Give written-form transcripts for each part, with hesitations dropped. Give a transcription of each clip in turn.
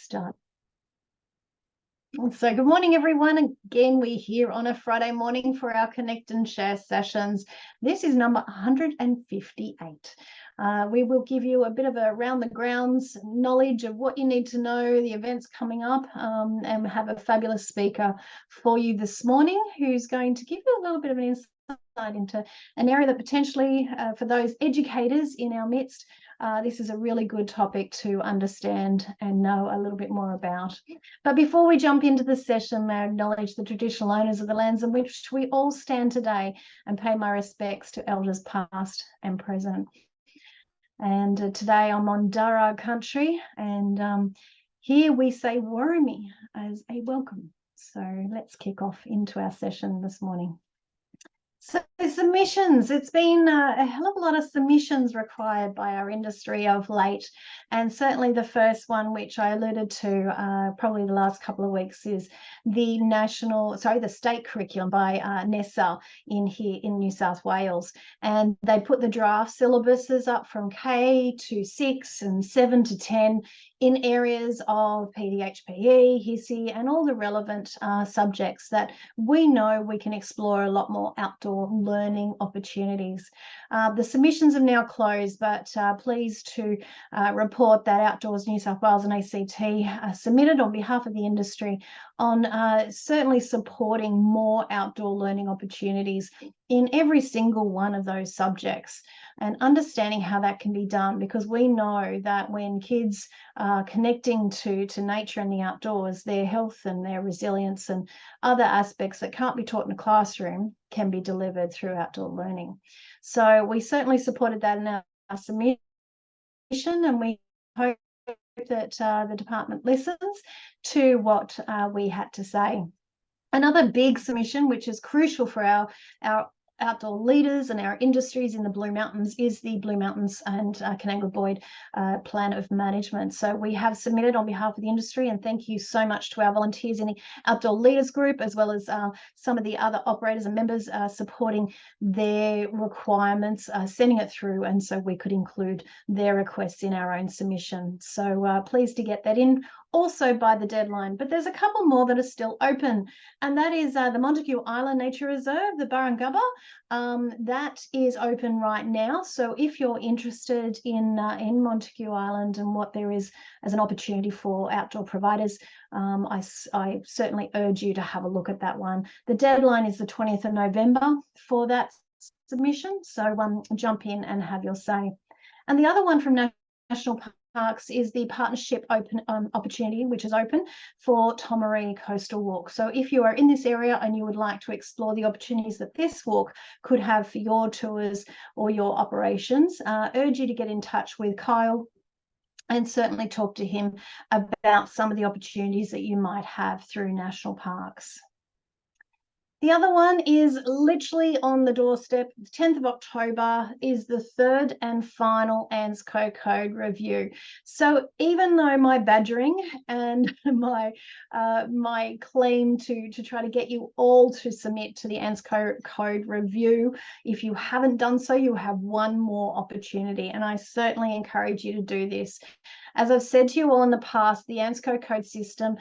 start. So good morning, everyone. Again, we're here on a Friday morning for our Connect and Share sessions. This is number 158. We will give you a bit of a round the grounds knowledge of what you need to know, the events coming up, and we have a fabulous speaker for you this morning who's going to give you a little bit of an insight into an area that potentially, for those educators in our midst, this is a really good topic to understand and know a little bit more about. But before we jump into the session, may I acknowledge the traditional owners of the lands in which we all stand today and pay my respects to elders past and present. And today I'm on Darug country, and here we say Warumi as a welcome. So let's kick off into our session this morning. So submissions, it's been a hell of a lot of submissions required by our industry of late, and certainly the first one, which I alluded to probably the last couple of weeks, is the state curriculum by NESA in New South Wales, and they put the draft syllabuses up from K to 6 and 7 to 10 in areas of PDHPE, HISI, and all the relevant subjects that we know we can explore a lot more outdoor learning opportunities. The submissions have now closed, but pleased to report that Outdoors New South Wales and ACT submitted on behalf of the industry on certainly supporting more outdoor learning opportunities in every single one of those subjects, and understanding how that can be done, because we know that when kids are connecting to nature and the outdoors, their health and their resilience and other aspects that can't be taught in a classroom can be delivered through outdoor learning. So we certainly supported that in our submission, and we hope that the department listens to what we had to say. Another big submission, which is crucial for our outdoor leaders and our industries in the Blue Mountains, is the Blue Mountains and Canangla Boyd plan of management. So we have submitted on behalf of the industry, and thank you so much to our volunteers in the outdoor leaders group, as well as some of the other operators and members supporting their requirements, sending it through, and so we could include their requests in our own submission. So pleased to get that in also by the deadline. But there's a couple more that are still open, and that is the Montague Island Nature Reserve, the Barangaba. That is open right now. So if you're interested in Montague Island and what there is as an opportunity for outdoor providers, I certainly urge you to have a look at that one. The deadline is the 20th of November for that submission. So jump in and have your say. And the other one from National Parks is the partnership open opportunity, which is open for Tomaree Coastal Walk. So if you are in this area and you would like to explore the opportunities that this walk could have for your tours or your operations, urge you to get in touch with Kyle and certainly talk to him about some of the opportunities that you might have through national parks. The other one is literally on the doorstep. The 10th of October is the third and final ANSCO Code review. So even though my badgering and my claim to try to get you all to submit to the ANSCO Code review, if you haven't done so, you have one more opportunity, and I certainly encourage you to do this. As I've said to you all in the past, the ANSCO Code system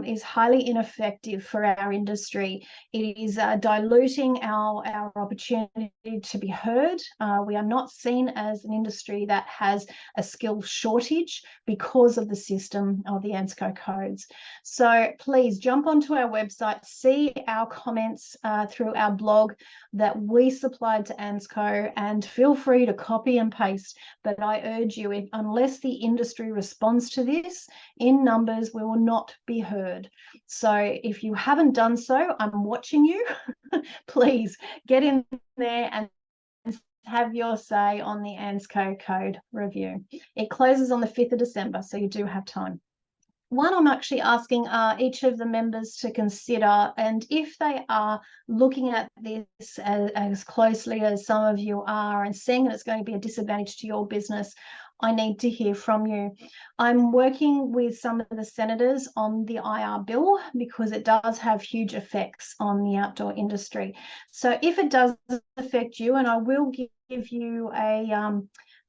is highly ineffective for our industry. It is diluting our opportunity to be heard. We are not seen as an industry that has a skill shortage because of the system of the ANSCO codes. So please jump onto our website, see our comments through our blog that we supplied to ANSCO, and feel free to copy and paste. But I urge you, unless the industry responds to this in numbers, we will not be heard. So if you haven't done so, I'm watching you. Please get in there and have your say on the ANSCO Code review. It closes on the 5th of December, so you do have time. One I'm actually asking each of the members to consider, and if they are looking at this as closely as some of you are and seeing that it's going to be a disadvantage to your business, I need to hear from you. I'm working with some of the senators on the IR bill because it does have huge effects on the outdoor industry. So if it does affect you, and I will give you a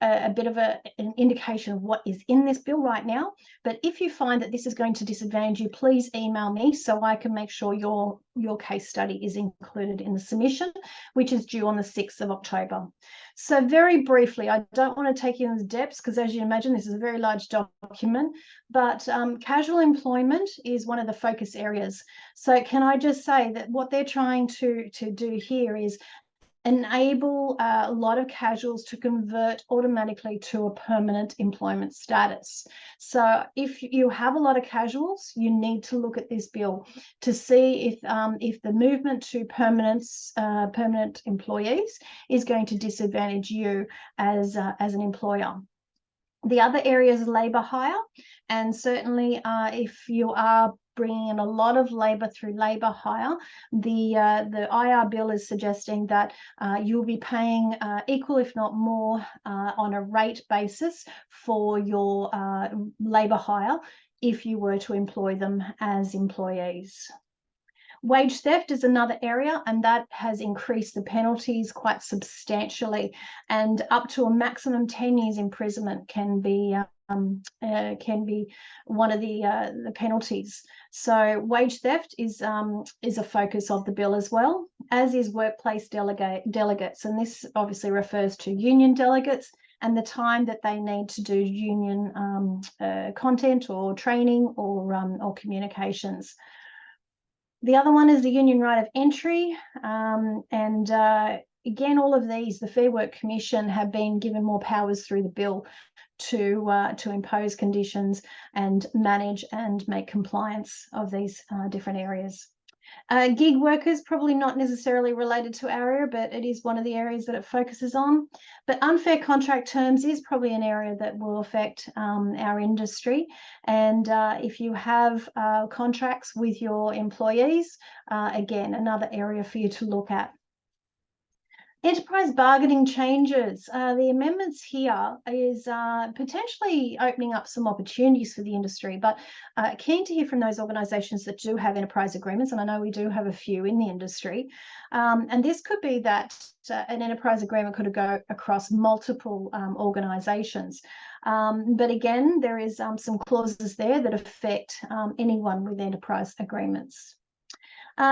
a bit of an indication of what is in this bill right now. But if you find that this is going to disadvantage you, please email me so I can make sure your case study is included in the submission, which is due on the 6th of October. So very briefly, I don't want to take you into the depths because, as you imagine, this is a very large document, but casual employment is one of the focus areas. So can I just say that what they're trying to do here is enable a lot of casuals to convert automatically to a permanent employment status. So if you have a lot of casuals, you need to look at this bill to see if the movement to permanent employees is going to disadvantage you as an employer. The other area is labour hire, and certainly if you are bringing in a lot of labour through labour hire, the IR bill is suggesting that you'll be paying equal, if not more, on a rate basis for your labour hire if you were to employ them as employees. Wage theft is another area, and that has increased the penalties quite substantially, and up to a maximum 10 years imprisonment can be one of the penalties. So wage theft is a focus of the bill as well, as is workplace delegates, and this obviously refers to union delegates and the time that they need to do union content or training or communications. The other one is the union right of entry, and again, all of these, the Fair Work Commission have been given more powers through the bill to impose conditions and manage and make compliance of these different areas. Gig workers, probably not necessarily related to our area, but it is one of the areas that it focuses on. But unfair contract terms is probably an area that will affect our industry. And if you have contracts with your employees, again, another area for you to look at. Enterprise bargaining changes. The amendments here is potentially opening up some opportunities for the industry, but keen to hear from those organisations that do have enterprise agreements, and I know we do have a few in the industry. And this could be that an enterprise agreement could go across multiple organisations. But again, there is some clauses there that affect anyone with enterprise agreements.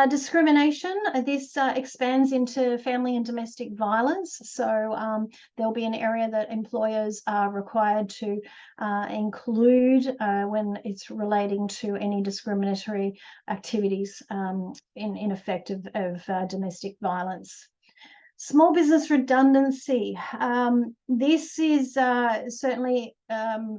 Discrimination, this expands into family and domestic violence. So there'll be an area that employers are required to include when it's relating to any discriminatory activities in effect of domestic violence. Small business redundancy. This is certainly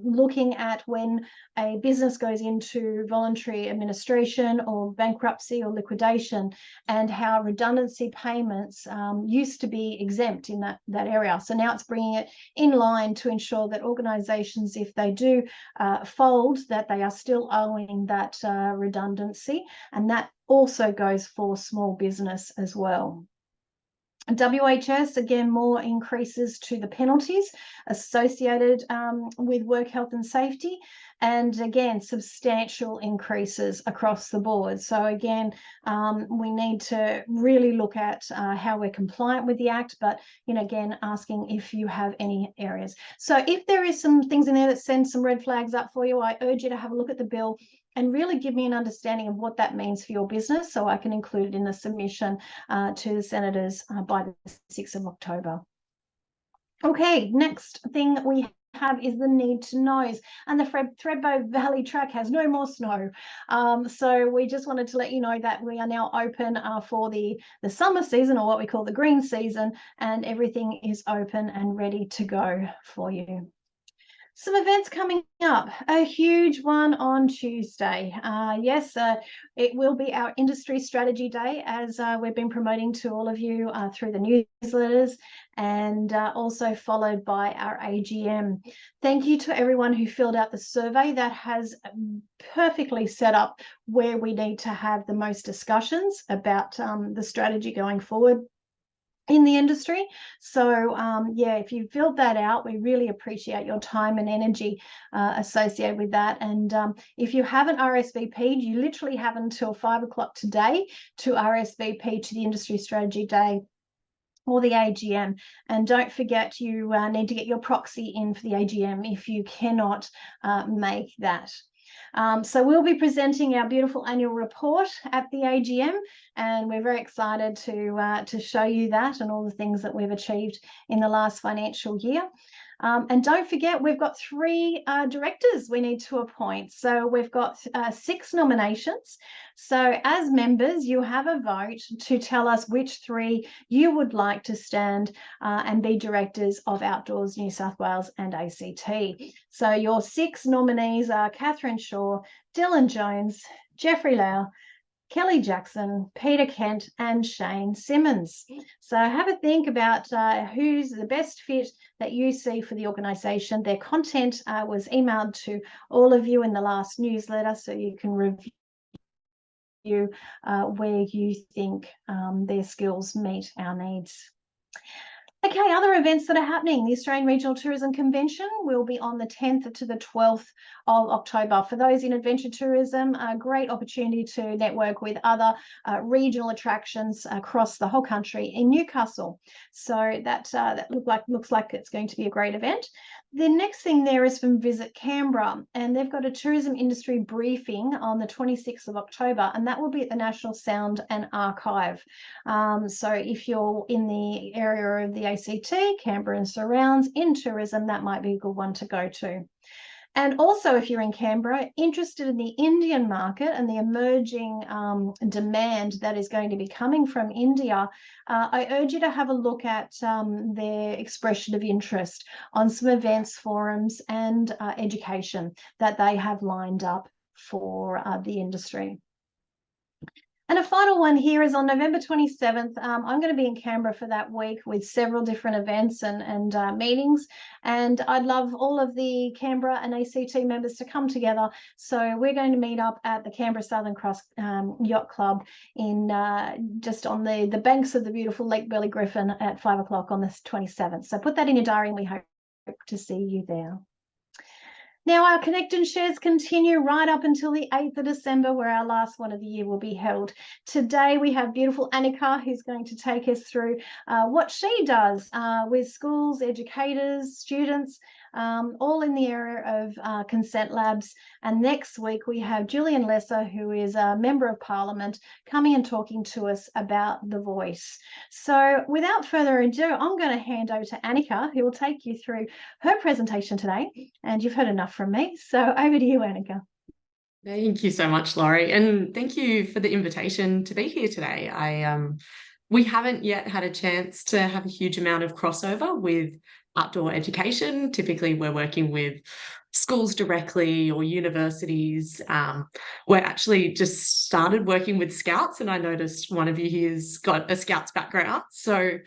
looking at when a business goes into voluntary administration or bankruptcy or liquidation, and how redundancy payments used to be exempt in that area. So now it's bringing it in line to ensure that organisations, if they do fold, that they are still owing that redundancy, and that also goes for small business as well. WHS, again, more increases to the penalties associated with work health and safety, and again, substantial increases across the board. So again, we need to really look at how we're compliant with the Act, but again, asking if you have any areas. So if there is some things in there that send some red flags up for you, I urge you to have a look at the bill and really give me an understanding of what that means for your business, so I can include it in the submission to the senators by the 6th of October. Okay, next thing we have is the need to knows, and the Thredbo Valley Track has no more snow. So we just wanted to let you know that we are now open for the summer season, or what we call the green season, and everything is open and ready to go for you. Some events coming up, a huge one on Tuesday. Yes, it will be our Industry Strategy Day, as we've been promoting to all of you through the newsletters, and also followed by our AGM. Thank you to everyone who filled out the survey. That has perfectly set up where we need to have the most discussions about the strategy going forward in the industry. So yeah, if you filled that out, we really appreciate your time and energy associated with that. And if you haven't RSVP'd, you literally have until 5 o'clock today to RSVP to the Industry Strategy Day or the AGM. And don't forget, you need to get your proxy in for the AGM if you cannot make that. So we'll be presenting our beautiful annual report at the AGM, and we're very excited to show you that and all the things that we've achieved in the last financial year. And don't forget, we've got 3 directors we need to appoint. So we've got 6 nominations. So as members, you have a vote to tell us which 3 you would like to stand and be directors of Outdoors New South Wales and ACT. So your 6 nominees are Catherine Shaw, Dylan Jones, Jeffrey Lau, Kelly Jackson, Peter Kent, and Shane Simmons. So have a think about who's the best fit that you see for the organisation. Their content was emailed to all of you in the last newsletter, so you can review where you think their skills meet our needs. Okay, other events that are happening. The Australian Regional Tourism Convention will be on the 10th to the 12th of October. For those in adventure tourism, a great opportunity to network with other regional attractions across the whole country in Newcastle. So that looks like it's going to be a great event. The next thing there is from Visit Canberra, and they've got a tourism industry briefing on the 26th of October, and that will be at the National Sound and Archive. So if you're in the area of the ACT, Canberra and surrounds in tourism, that might be a good one to go to. And also, if you're in Canberra, interested in the Indian market and the emerging demand that is going to be coming from India, I urge you to have a look at their expression of interest on some events, forums, and education that they have lined up for the industry. And a final one here is on November 27th. I'm going to be in Canberra for that week with several different events and meetings. And I'd love all of the Canberra and ACT members to come together. So we're going to meet up at the Canberra Southern Cross Yacht Club in just on the banks of the beautiful Lake Burley Griffin at 5 o'clock on the 27th. So put that in your diary and we hope to see you there. Now, our Connect and Shares continue right up until the 8th of December, where our last one of the year will be held. Today, we have beautiful Annika, who's going to take us through what she does with schools, educators, students, all in the area of consent labs. And next week, we have Julian Lesser, who is a Member of Parliament, coming and talking to us about the voice. So without further ado, I'm going to hand over to Annika, who will take you through her presentation today. And you've heard enough from me. So over to you, Annika. Thank you so much, Laurie. And thank you for the invitation to be here today. We haven't yet had a chance to have a huge amount of crossover with outdoor education. Typically, we're working with schools directly or universities. We're actually just started working with Scouts, and I noticed one of you here's got a Scouts background. So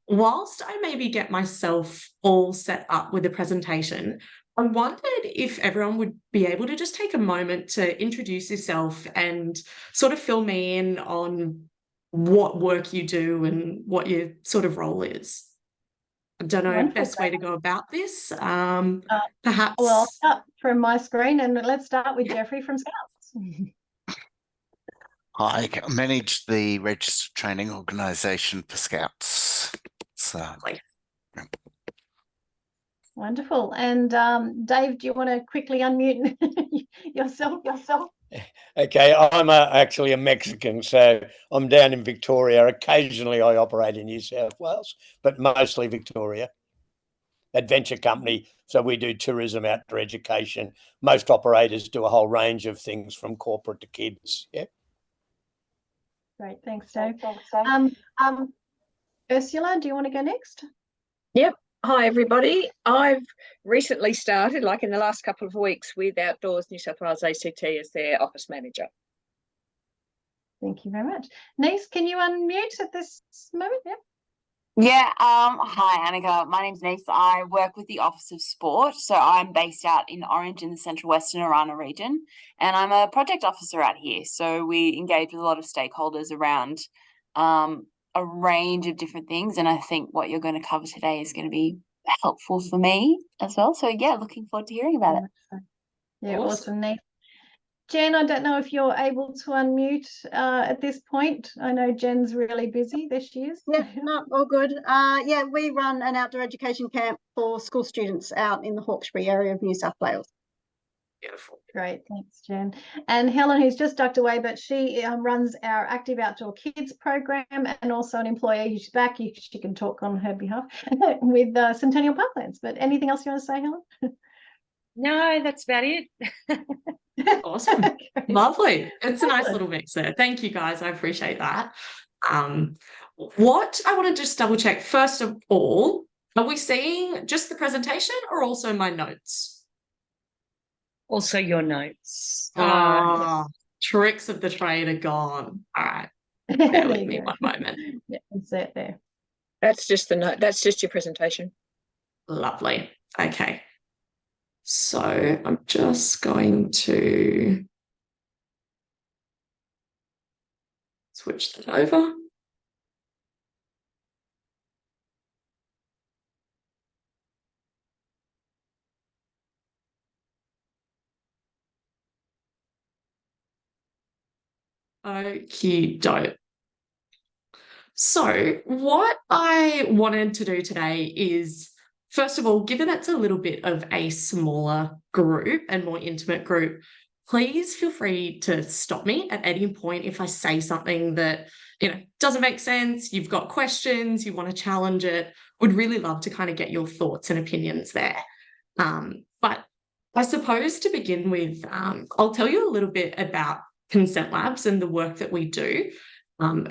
whilst I maybe get myself all set up with a presentation, I wondered if everyone would be able to just take a moment to introduce yourself and sort of fill me in on what work you do and what your sort of role is. I don't know the best way to go about this. Perhaps. Well, I'll start from my screen and let's start with Jeffrey from Scouts. I manage the registered training organisation for Scouts. So. Wonderful. And Dave, do you want to quickly unmute yourself? Okay, I'm actually a Mexican, so I'm down in Victoria. Occasionally I operate in New South Wales, but mostly Victoria. Adventure company, so we do tourism, outdoor education. Most operators do a whole range of things from corporate to kids. Yeah. Great, thanks, Dave. Ursula, do you want to go next? Yep. Hi, everybody. I've recently started, like in the last couple of weeks, with Outdoors New South Wales ACT as their office manager. Thank you very much. Nice, can you unmute at this moment? Yep. Yeah, hi Annika, my name's Neeve. I work with the Office of Sport, so I'm based out in Orange in the Central Western Orana region, and I'm a project officer out here. So we engage with a lot of stakeholders around a range of different things, and I think what you're going to cover today is going to be helpful for me as well. So yeah, looking forward to hearing about it. Yeah, awesome, Neeve. Jen, I don't know if you're able to unmute at this point. I know Jen's really busy. There she is. Yeah, no, all good. Yeah, we run an outdoor education camp for school students out in the Hawkesbury area of New South Wales. Beautiful. Great, thanks, Jen. And Helen, who's just ducked away, but she runs our Active Outdoor Kids program and also an employee who's back. She can talk on her behalf with Centennial Parklands. But anything else you want to say, Helen? No, that's about it. Awesome. Lovely. It's a nice little mix there. Thank you, guys. I appreciate that. What I want to just double check, first of all, are we seeing just the presentation or also my notes? Also your notes. Tricks of the trade are gone. All right. Bear with me one moment. Yeah, insert there. That's just the note. That's just your presentation. Lovely. Okay. So I'm just going to switch that over. Okie doke. So what I wanted to do today is, first of all, given it's a little bit of a smaller group and more intimate group, please feel free to stop me at any point if I say something that, doesn't make sense, you've got questions, you want to challenge it. Would really love to kind of get your thoughts and opinions there. But I suppose to begin with, I'll tell you a little bit about Consent Labs and the work that we do.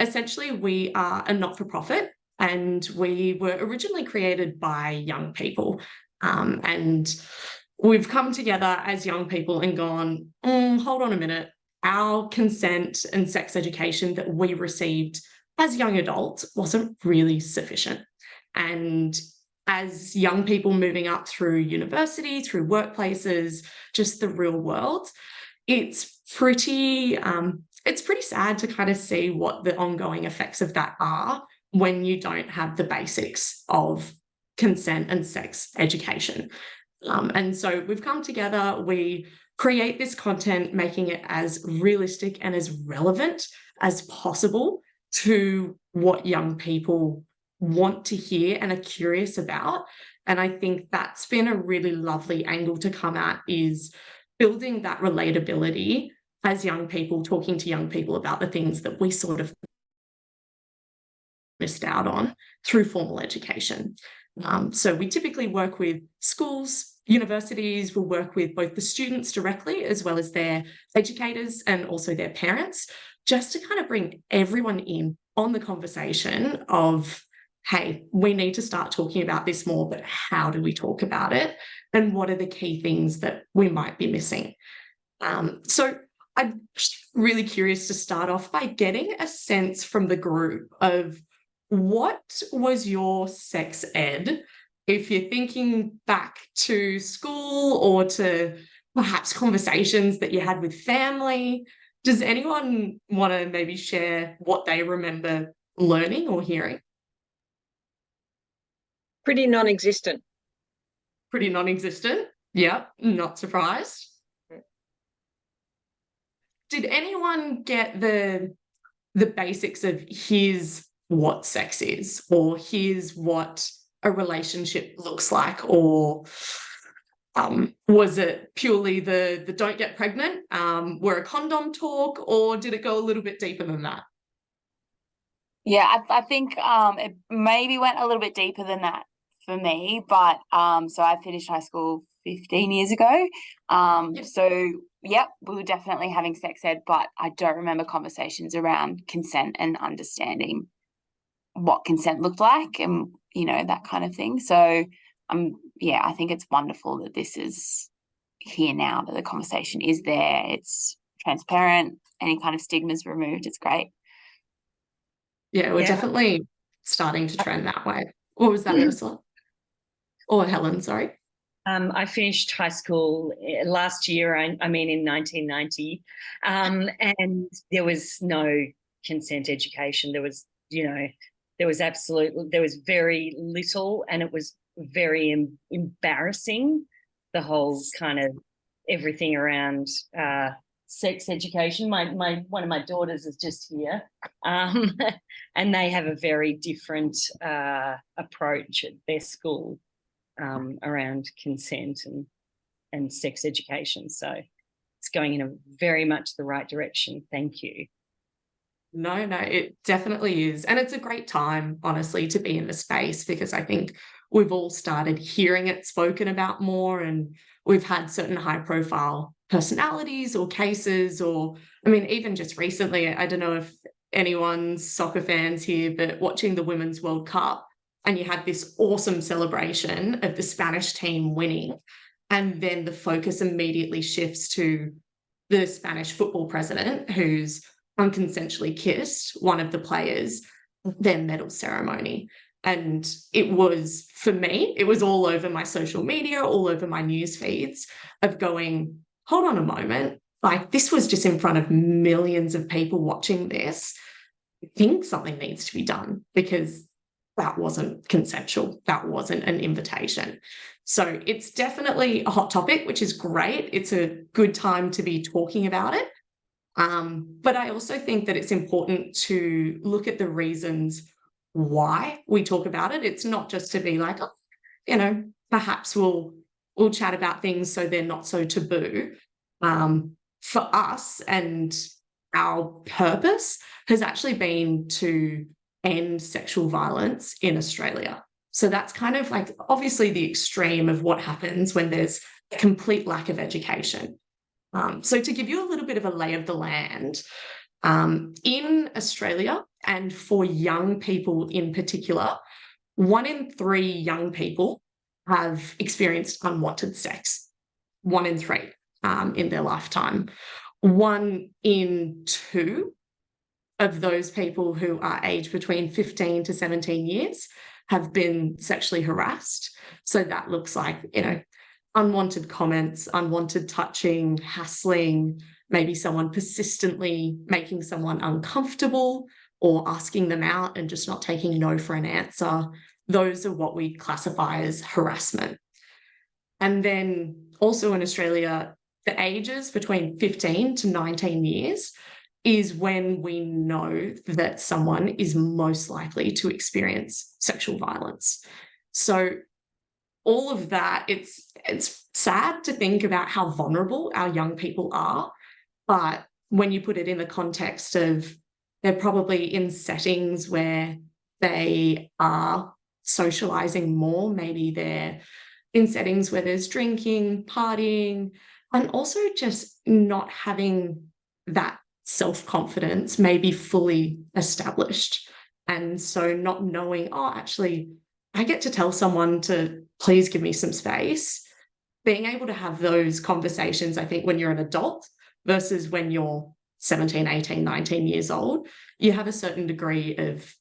Essentially, we are a not-for-profit and we were originally created by young people. And we've come together as young people and gone, hold on a minute, our consent and sex education that we received as young adults wasn't really sufficient. And as young people moving up through university, through workplaces, just the real world, it's pretty sad to kind of see what the ongoing effects of that are when you don't have the basics of consent and sex education. And so we've come together, we create this content, making it as realistic and as relevant as possible to what young people want to hear and are curious about. And I think that's been a really lovely angle to come at, is building that relatability as young people, talking to young people about the things that we sort of missed out on through formal education. So we typically work with schools, universities, we'll work with both the students directly as well as their educators and also their parents, just to kind of bring everyone in on the conversation of, hey, we need to start talking about this more, but how do we talk about it? And what are the key things that we might be missing? So I'm just really curious to start off by getting a sense from the group of what was your sex ed, if you're thinking back to school or to perhaps conversations that you had with family. Does anyone want to maybe share what they remember learning or hearing? Pretty non-existent. Pretty non-existent? Yeah, not surprised. Did anyone get the basics of here's what sex is, or here's what a relationship looks like, or was it purely the don't get pregnant, were a condom talk, or did it go a little bit deeper than that? Yeah, I think it maybe went a little bit deeper than that for me, but so I finished high school 15 years ago. So yep, we were definitely having sex ed, but I don't remember conversations around consent and understanding what consent looked like and, that kind of thing. So I think it's wonderful that this is here now, that the conversation is there. It's transparent, any kind of stigmas removed. It's great. Yeah, we're definitely starting to trend that way. What was that, Ursula? Or Helen, sorry. I finished high school last year, in 1990, and there was no consent education. There was, there was very little, and it was very embarrassing, the whole kind of everything around sex education. One of my daughters is just here, and they have a very different approach at their school around consent and sex education. So it's going in a very much the right direction. Thank you. No, it definitely is. And it's a great time, honestly, to be in the space, because I think we've all started hearing it spoken about more, and we've had certain high profile personalities or cases, or, I mean, even just recently, I don't know if anyone's soccer fans here, but watching the Women's World Cup, and you had this awesome celebration of the Spanish team winning, and then the focus immediately shifts to the Spanish football president who's unconsensually kissed one of the players, their medal ceremony. And it was, for me, it was all over my social media, all over my news feeds, of going, hold on a moment, like, this was just in front of millions of people watching this. I think something needs to be done, because that wasn't consensual. That wasn't an invitation. So it's definitely a hot topic, which is great. It's a good time to be talking about it. But I also think that it's important to look at the reasons why we talk about it. It's not just to be like, oh, perhaps we'll chat about things so they're not so taboo. For us, and our purpose has actually been to end sexual violence in Australia. So that's kind of like, obviously, the extreme of what happens when there's a complete lack of education. So to give you a little bit of a lay of the land, in Australia, and for young people in particular, 1 in 3 young people have experienced unwanted sex. 1 in 3 in their lifetime. 1 in 2 of those people who are aged between 15 to 17 years have been sexually harassed. So that looks like, unwanted comments, unwanted touching, hassling, maybe someone persistently making someone uncomfortable or asking them out and just not taking no for an answer. Those are what we classify as harassment. And then also in Australia, the ages between 15 to 19 years is when we know that someone is most likely to experience sexual violence. So all of that, it's sad to think about how vulnerable our young people are, but when you put it in the context of they're probably in settings where they are socializing more, maybe they're in settings where there's drinking, partying, and also just not having that self-confidence maybe fully established. And so not knowing, actually, I get to tell someone to please give me some space. Being able to have those conversations, I think, when you're an adult versus when you're 17, 18, 19 years old, you have a certain degree of,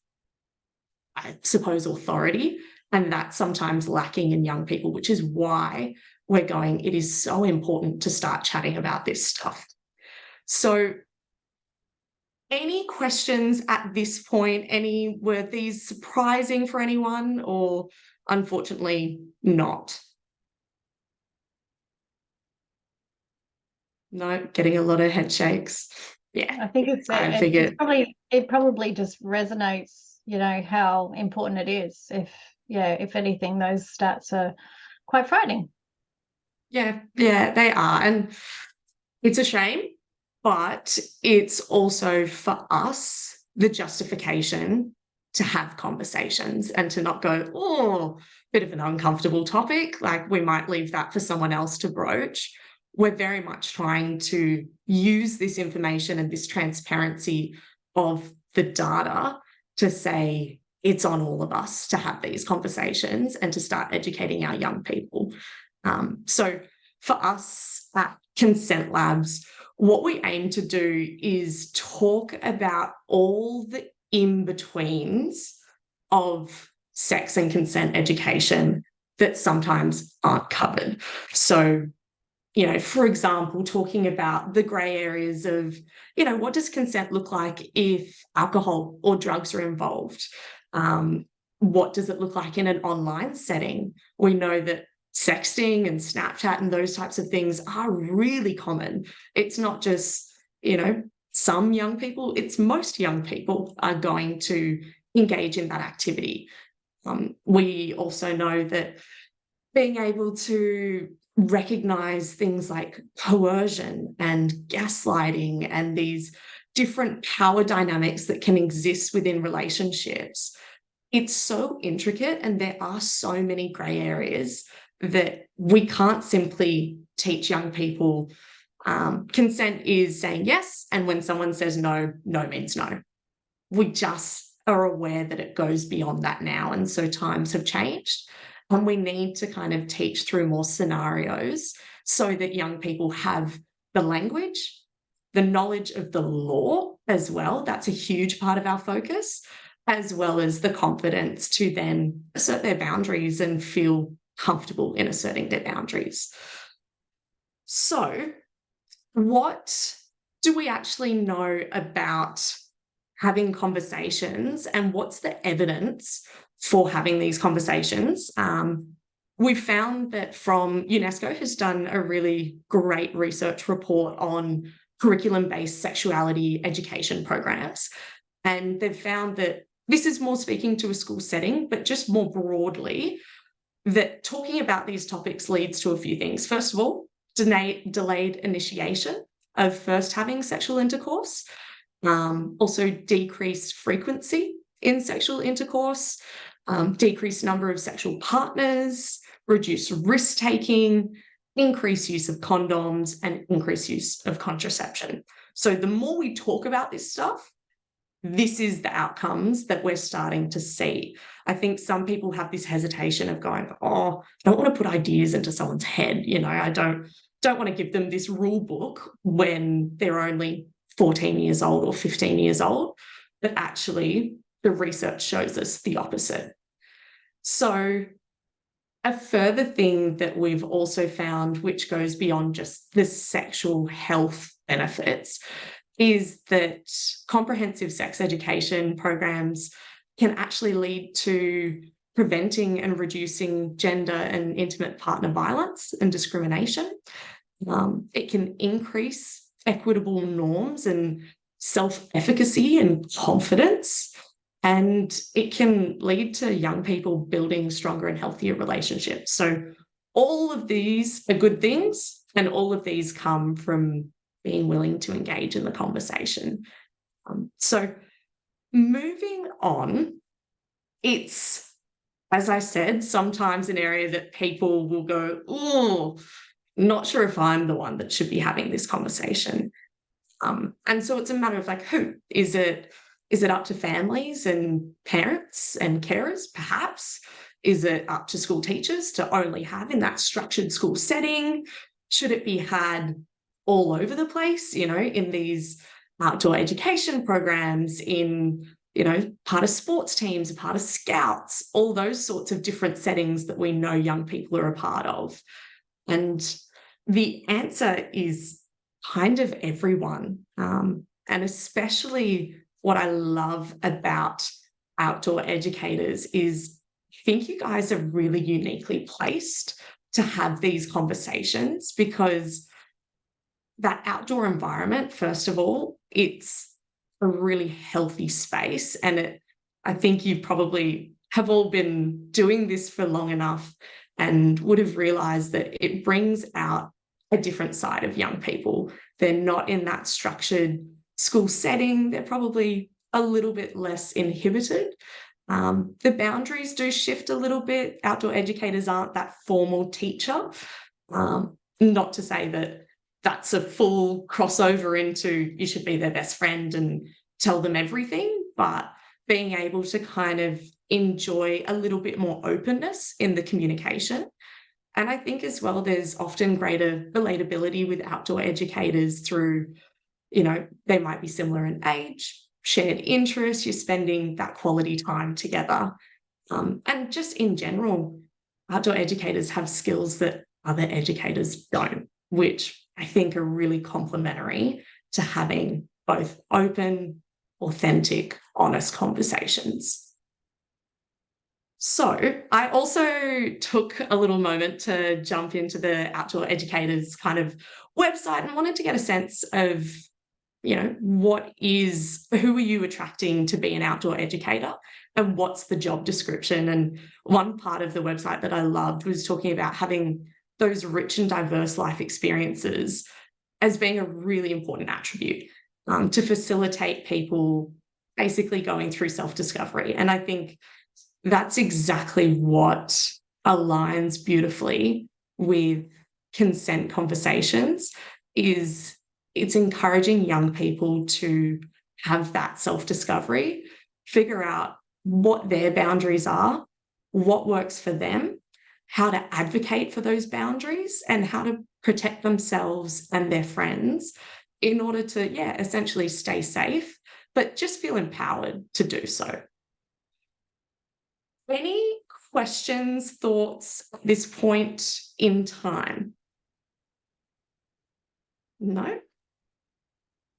I suppose, authority, and that's sometimes lacking in young people, which is why we're going, it is so important to start chatting about this stuff. So any questions at this point? Were these surprising for anyone, or unfortunately not? No, getting a lot of head shakes. Yeah, I think it probably just resonates, how important it is. If anything, those stats are quite frightening. Yeah, they are. And it's a shame, but it's also, for us, the justification to have conversations and to not go, bit of an uncomfortable topic, like we might leave that for someone else to broach. We're very much trying to use this information and this transparency of the data to say it's on all of us to have these conversations and to start educating our young people. So for us at Consent Labs, what we aim to do is talk about all the in-betweens of sex and consent education that sometimes aren't covered. So, for example, talking about the grey areas of, what does consent look like if alcohol or drugs are involved? What does it look like in an online setting? We know that sexting and Snapchat and those types of things are really common. It's not just, some young people, it's most young people are going to engage in that activity. We also know that being able to recognize things like coercion and gaslighting and these different power dynamics that can exist within relationships, it's so intricate and there are so many grey areas that we can't simply teach young people consent is saying yes, and when someone says no, no means no. We just are aware that it goes beyond that now, and so times have changed, and we need to kind of teach through more scenarios so that young people have the language, the knowledge of the law as well. That's a huge part of our focus, as well as the confidence to then assert their boundaries and feel comfortable in asserting their boundaries. So, what do we actually know about having conversations, and what's the evidence for having these conversations? We've found that from UNESCO has done a really great research report on curriculum-based sexuality education programs, and they've found that this is more speaking to a school setting, but just more broadly, that talking about these topics leads to a few things. First of all, delayed initiation of first having sexual intercourse, also decreased frequency in sexual intercourse, decreased number of sexual partners, reduced risk-taking, increased use of condoms, and increased use of contraception. So the more we talk about this stuff, this is the outcomes that we're starting to see. I think some people have this hesitation of going, oh, I don't want to put ideas into someone's head. I don't want to give them this rule book when they're only 14 years old or 15 years old. But actually, the research shows us the opposite. So a further thing that we've also found, which goes beyond just the sexual health benefits, is that comprehensive sex education programs can actually lead to preventing and reducing gender and intimate partner violence and discrimination. It can increase equitable norms and self-efficacy and confidence, and it can lead to young people building stronger and healthier relationships. So all of these are good things, and all of these come from being willing to engage in the conversation. So moving on, it's, as I said, sometimes an area that people will go, oh, not sure if I'm the one that should be having this conversation. And so it's a matter of like, who? Is it up to families and parents and carers, perhaps? Is it up to school teachers to only have in that structured school setting? Should it be had all over the place, in these outdoor education programs, in, part of sports teams, part of scouts, all those sorts of different settings that we know young people are a part of? And the answer is kind of everyone. And especially what I love about outdoor educators is I think you guys are really uniquely placed to have these conversations, because that outdoor environment, first of all, it's a really healthy space. And I think you probably have all been doing this for long enough and would have realised that it brings out a different side of young people. They're not in that structured school setting. They're probably a little bit less inhibited. The boundaries do shift a little bit. Outdoor educators aren't that formal teacher. Not to say that that's a full crossover into you should be their best friend and tell them everything, but being able to kind of enjoy a little bit more openness in the communication. And I think as well, there's often greater relatability with outdoor educators through, they might be similar in age, shared interests, you're spending that quality time together. And just in general, outdoor educators have skills that other educators don't, which I think are really complementary to having both open, authentic, honest conversations. So I also took a little moment to jump into the Outdoor Educators kind of website and wanted to get a sense of, you know, who are you attracting to be an outdoor educator and what's the job description? And one part of the website that I loved was talking about having those rich and diverse life experiences as being a really important attribute to facilitate people basically going through self-discovery. And I think that's exactly what aligns beautifully with consent conversations. Is it's encouraging young people to have that self-discovery, figure out what their boundaries are, what works for them, how to advocate for those boundaries, and how to protect themselves and their friends in order to, essentially stay safe, but just feel empowered to do so. Any questions, thoughts at this point in time? No?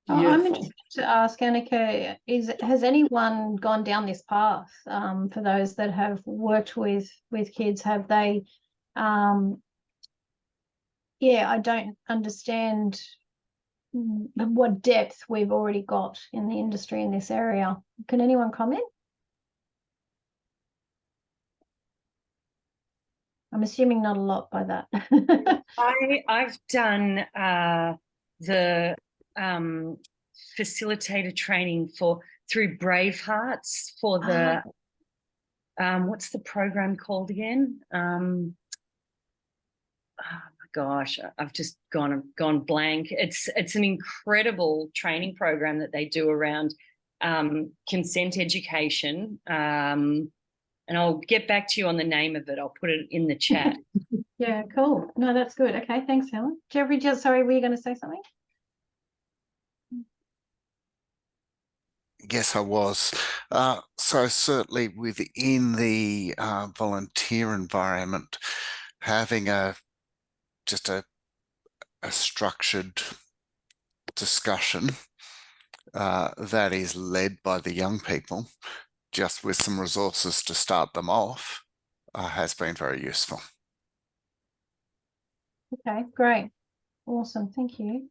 I'm interested to ask, Annika, has anyone gone down this path? For those that have worked with kids, have they? I don't understand what depth we've already got in the industry in this area. Can anyone comment? I'm assuming not a lot by that. I've done the facilitator training through Brave Hearts for the what's the program called again? Oh my gosh, I've just gone blank. It's an incredible training program that they do around consent education. And I'll get back to you on the name of it. I'll put it in the chat. Yeah, cool. No, that's good. Okay, thanks, Helen. Jeffrey, sorry, were you going to say something? Yes, I was. So certainly within the volunteer environment, having just a structured discussion that is led by the young people, just with some resources to start them off, has been very useful. Okay, great. Awesome. Thank you.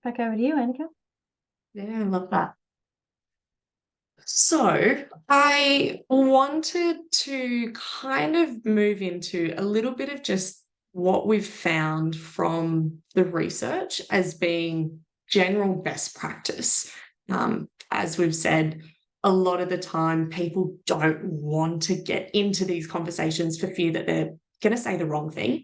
Back over to you, Annika. Yeah, I love that. So I wanted to kind of move into a little bit of just what we've found from the research as being general best practice. As we've said, a lot of the time people don't want to get into these conversations for fear that they're going to say the wrong thing.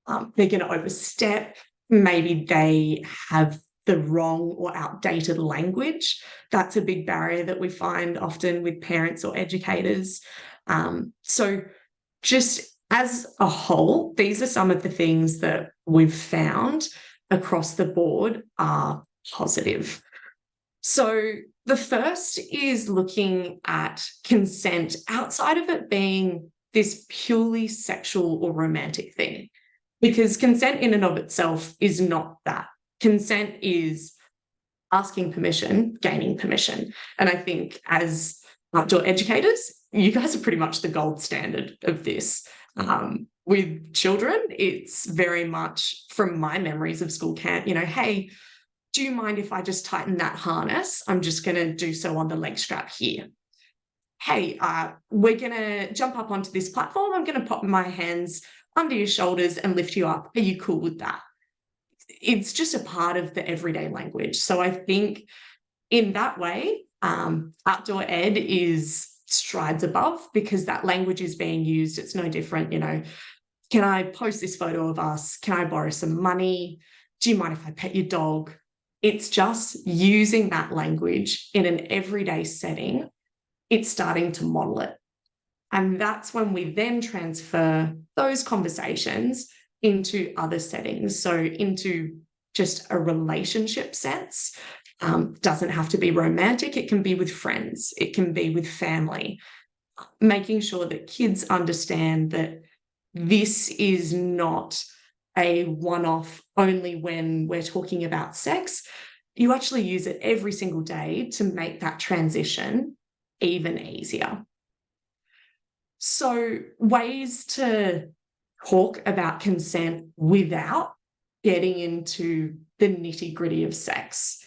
They're going to overstep. Maybe they have the wrong or outdated language. That's a big barrier that we find often with parents or educators. So just as a whole, these are some of the things that we've found across the board are positive. So the first is looking at consent outside of it being this purely sexual or romantic thing, because consent in and of itself is not that. Consent is asking permission, gaining permission. And I think as outdoor educators, you guys are pretty much the gold standard of this. With children, it's very much from my memories of school camp, hey, do you mind if I just tighten that harness? I'm just going to do so on the leg strap here. Hey, we're going to jump up onto this platform. I'm going to pop my hands under your shoulders and lift you up. Are you cool with that? It's just a part of the everyday language. So I think in that way, outdoor ed is strides above because that language is being used. It's no different, can I post this photo of us? Can I borrow some money? Do you mind if I pet your dog? It's just using that language in an everyday setting. It's starting to model it. And that's when we then transfer those conversations into other settings. So into just a relationship sense. Doesn't have to be romantic. It can be with friends. It can be with family. Making sure that kids understand that this is not a one-off only when we're talking about sex. You actually use it every single day to make that transition even easier. So ways to talk about consent without getting into the nitty-gritty of sex.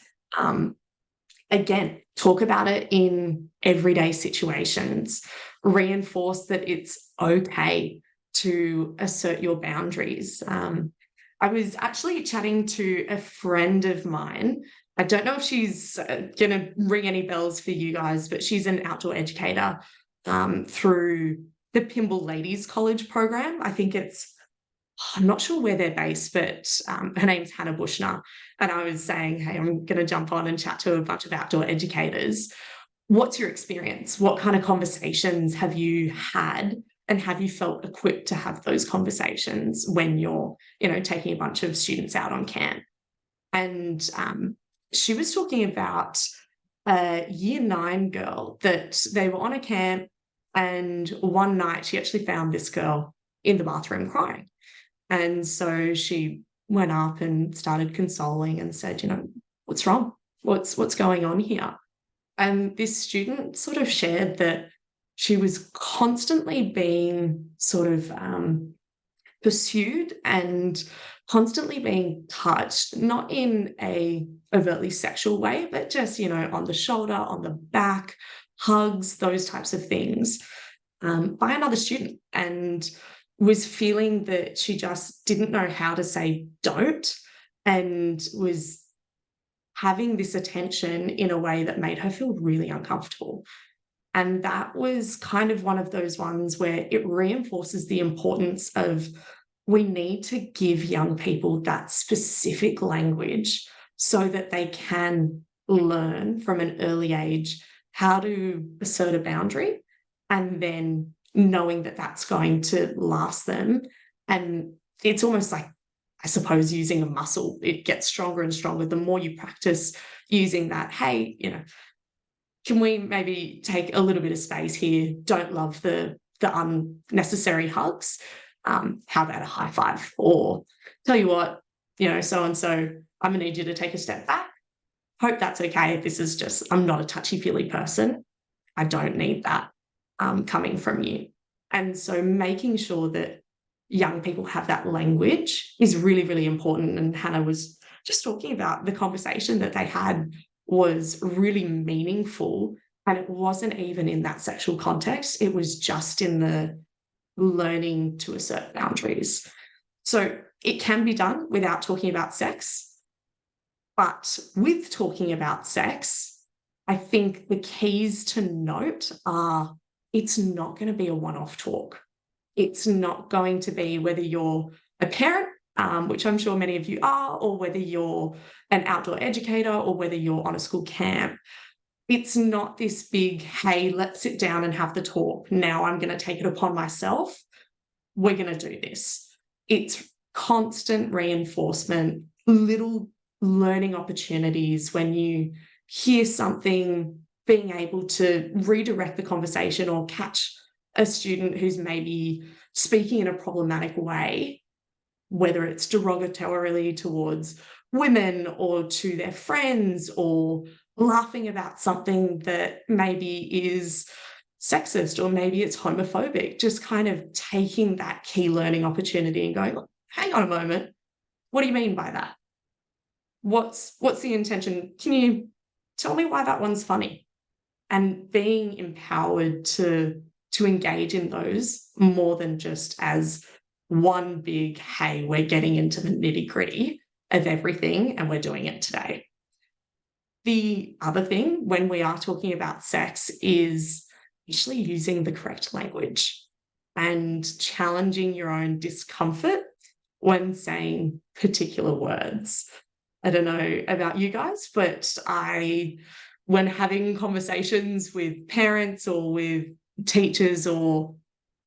Again, talk about it in everyday situations. Reinforce that it's okay to assert your boundaries. I was actually chatting to a friend of mine. I don't know if she's going to ring any bells for you guys, but she's an outdoor educator through the Pymble Ladies College program. I think I'm not sure where they're based, but her name's Hannah Bushner. And I was saying, hey, I'm going to jump on and chat to a bunch of outdoor educators. What's your experience? What kind of conversations have you had? And have you felt equipped to have those conversations when you're, taking a bunch of students out on camp? And she was talking about a year 9 girl that they were on a camp, and one night she actually found this girl in the bathroom crying. And so she went up and started consoling and said, what's wrong? What's going on here? And this student sort of shared that she was constantly being sort of pursued and constantly being touched, not in a overtly sexual way, but just, on the shoulder, on the back, hugs, those types of things, by another student, and was feeling that she just didn't know how to say don't, and was having this attention in a way that made her feel really uncomfortable. And that was kind of one of those ones where it reinforces the importance of, we need to give young people that specific language so that they can learn from an early age how to assert a boundary, and then knowing that that's going to last them. And it's almost like, I suppose, using a muscle. It gets stronger and stronger the more you practice using that. Hey, can we maybe take a little bit of space here? Don't love the unnecessary hugs. How about a high five? Or tell you what, so-and-so, I'm going to need you to take a step back. Hope that's okay. This is just, I'm not a touchy-feely person. I don't need that coming from you. And so making sure that young people have that language is really, really important. And Hannah was just talking about the conversation that they had was really meaningful, and it wasn't even in that sexual context. It was just in the learning to assert boundaries. So it can be done without talking about sex, but with talking about sex, I think the keys to note are, it's not going to be a one-off talk. It's not going to be whether you're a parent, which I'm sure many of you are, or whether you're an outdoor educator, or whether you're on a school camp. It's not this big, hey, let's sit down and have the talk. Now I'm going to take it upon myself. We're going to do this. It's constant reinforcement, little learning opportunities when you hear something, being able to redirect the conversation or catch a student who's maybe speaking in a problematic way, whether it's derogatorily towards women or to their friends, or laughing about something that maybe is sexist or maybe it's homophobic, just kind of taking that key learning opportunity and going, hang on a moment, what do you mean by that? What's the intention? Can you tell me why that one's funny? And being empowered to engage in those more than just as one big, hey, we're getting into the nitty-gritty of everything and we're doing it today. The other thing when we are talking about sex is actually using the correct language and challenging your own discomfort when saying particular words. I don't know about you guys, but when having conversations with parents or with teachers or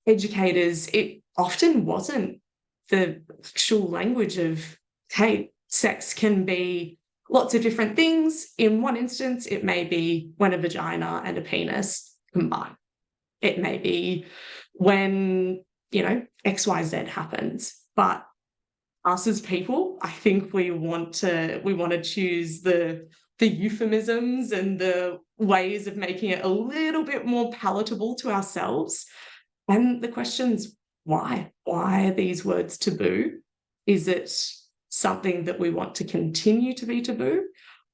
educators, it often wasn't the actual language of, hey, sex can be lots of different things. In one instance, it may be when a vagina and a penis combine. It may be when, XYZ happens. But us as people, I think we want to choose the euphemisms and the ways of making it a little bit more palatable to ourselves. And the question's why? Why are these words taboo? Is it something that we want to continue to be taboo?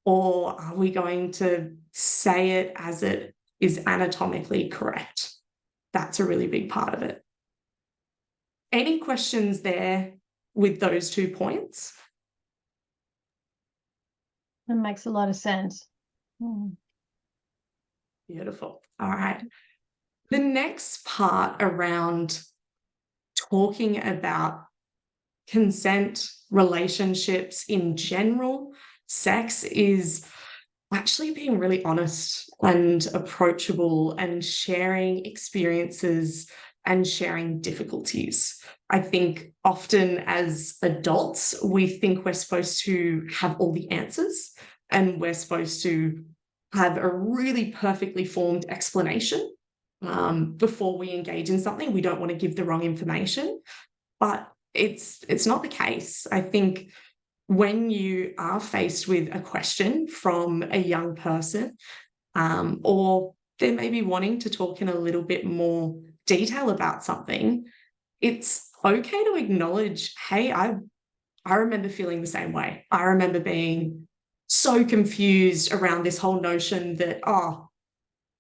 Or are we going to say it as it is anatomically correct? That's a really big part of it. Any questions there with those 2 points? That makes a lot of sense. Beautiful. All right. The next part around talking about consent, relationships in general, sex, is actually being really honest and approachable and sharing experiences and sharing difficulties. I think often as adults, we think we're supposed to have all the answers and we're supposed to have a really perfectly formed explanation before we engage in something. We don't want to give the wrong information, but it's not the case. I think when you are faced with a question from a young person, or they may be wanting to talk in a little bit more detail about something, it's okay to acknowledge, hey, I remember feeling the same way. I remember being so confused around this whole notion that, oh,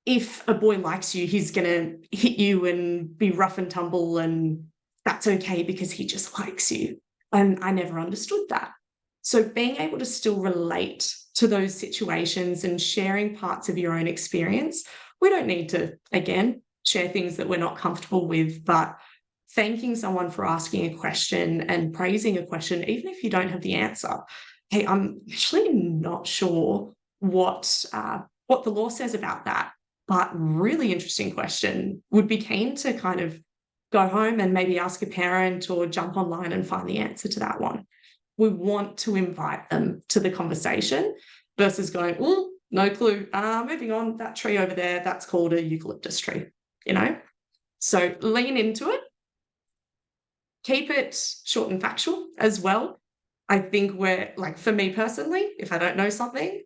if a boy likes you, he's going to hit you and be rough and tumble, and that's okay because he just likes you. And I never understood that. So being able to still relate to those situations and sharing parts of your own experience, we don't need to, again, share things that we're not comfortable with, but thanking someone for asking a question and praising a question, even if you don't have the answer. Hey, I'm actually not sure what the law says about that, but really interesting question. Would be keen to kind of go home and maybe ask a parent or jump online and find the answer to that one. We want to invite them to the conversation versus going, oh, no clue. Moving on, that tree over there, that's called a eucalyptus tree, you know? So lean into it. Keep it short and factual as well. I think for me personally, if I don't know something,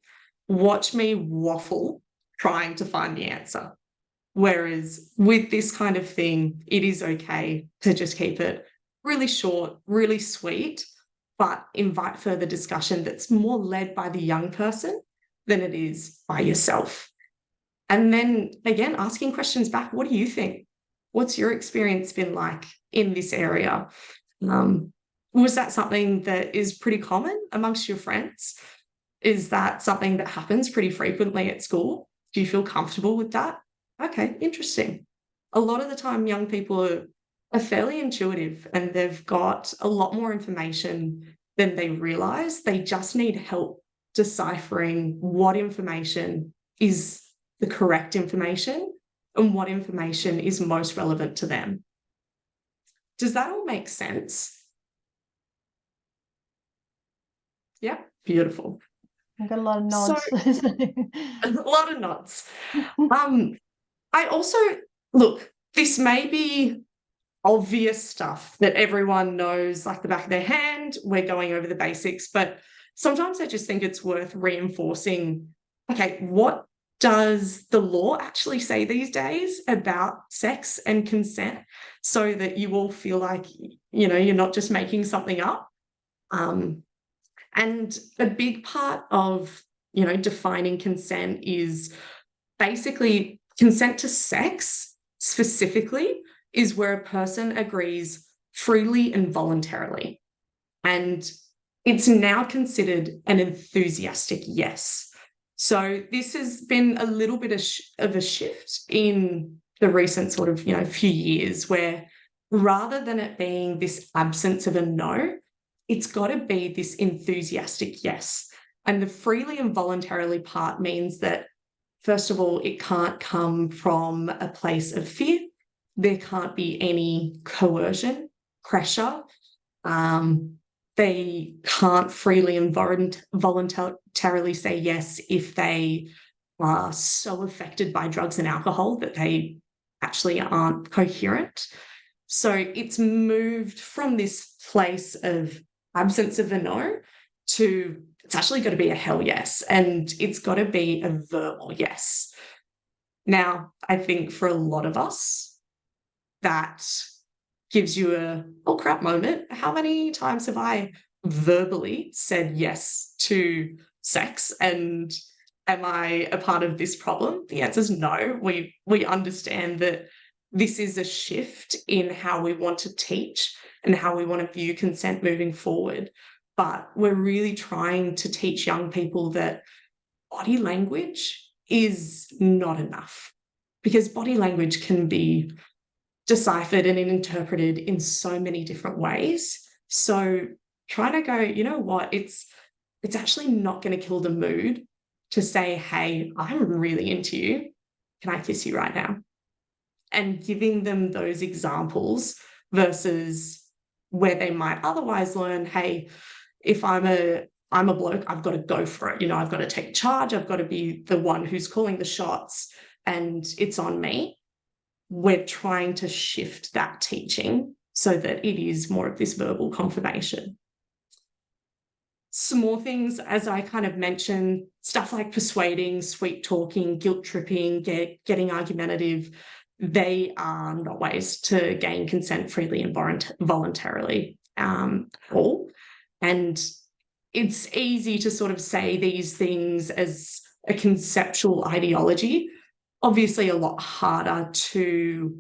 watch me waffle trying to find the answer. Whereas with this kind of thing, it is okay to just keep it really short, really sweet, but invite further discussion that's more led by the young person than it is by yourself. And then again, asking questions back, what do you think? What's your experience been like in this area? Was that something that is pretty common amongst your friends? Is that something that happens pretty frequently at school? Do you feel comfortable with that? Okay, interesting. A lot of the time, young people are fairly intuitive and they've got a lot more information than they realise. They just need help deciphering what information is the correct information and what information is most relevant to them. Does that all make sense? Yeah, beautiful. I've got a lot of nods. So, a lot of nods. I also, look, this may be obvious stuff that everyone knows like the back of their hand. We're going over the basics, but sometimes I just think it's worth reinforcing, okay, what does the law actually say these days about sex and consent, so that you all feel like, you know, you're not just making something up. And a big part of, you know, defining consent is basically consent to sex specifically is where a person agrees freely and voluntarily. And it's now considered an enthusiastic yes. So this has been a little bit of a shift in the recent sort of, you know, few years, where rather than it being this absence of a no, it's got to be this enthusiastic yes. And the freely and voluntarily part means that, first of all, it can't come from a place of fear. There can't be any coercion, pressure. They can't freely and voluntarily say yes if they are so affected by drugs and alcohol that they actually aren't coherent. So it's moved from this place of absence of a no to it's actually got to be a hell yes, and it's got to be a verbal yes. Now, I think for a lot of us, that gives you a, oh crap moment. How many times have I verbally said yes to sex, and am I a part of this problem? The answer is no. We understand that this is a shift in how we want to teach and how we want to view consent moving forward. But we're really trying to teach young people that body language is not enough, because body language can be deciphered and interpreted in so many different ways. So trying to go, you know what, it's actually not going to kill the mood to say, hey, I'm really into you. Can I kiss you right now? And giving them those examples versus where they might otherwise learn, hey, if I'm a bloke, I've got to go for it. You know, I've got to take charge. I've got to be the one who's calling the shots, and it's on me. We're trying to shift that teaching so that it is more of this verbal confirmation. Small things, as I kind of mentioned, stuff like persuading, sweet talking, guilt tripping, getting argumentative, they are not ways to gain consent freely and voluntarily at all. And it's easy to sort of say these things as a conceptual ideology. Obviously, a lot harder to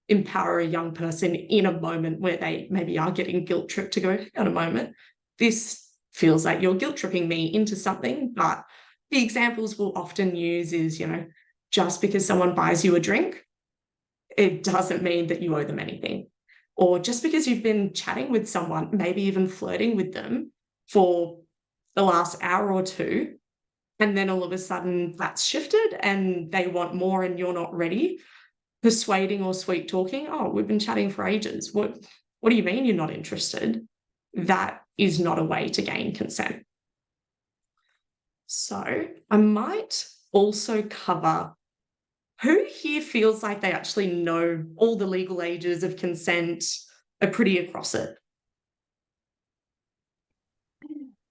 empower a young person in a moment where they maybe are getting guilt tripped to go, hang on a moment, this feels like you're guilt tripping me into something. But the examples we'll often use is, you know, just because someone buys you a drink, it doesn't mean that you owe them anything. Or just because you've been chatting with someone, maybe even flirting with them for the last hour or two, and then all of a sudden that's shifted and they want more and you're not ready. Persuading or sweet talking, oh, we've been chatting for ages. What do you mean you're not interested? That is not a way to gain consent. So I might also cover who here feels like they actually know all the legal ages of consent, are pretty across it.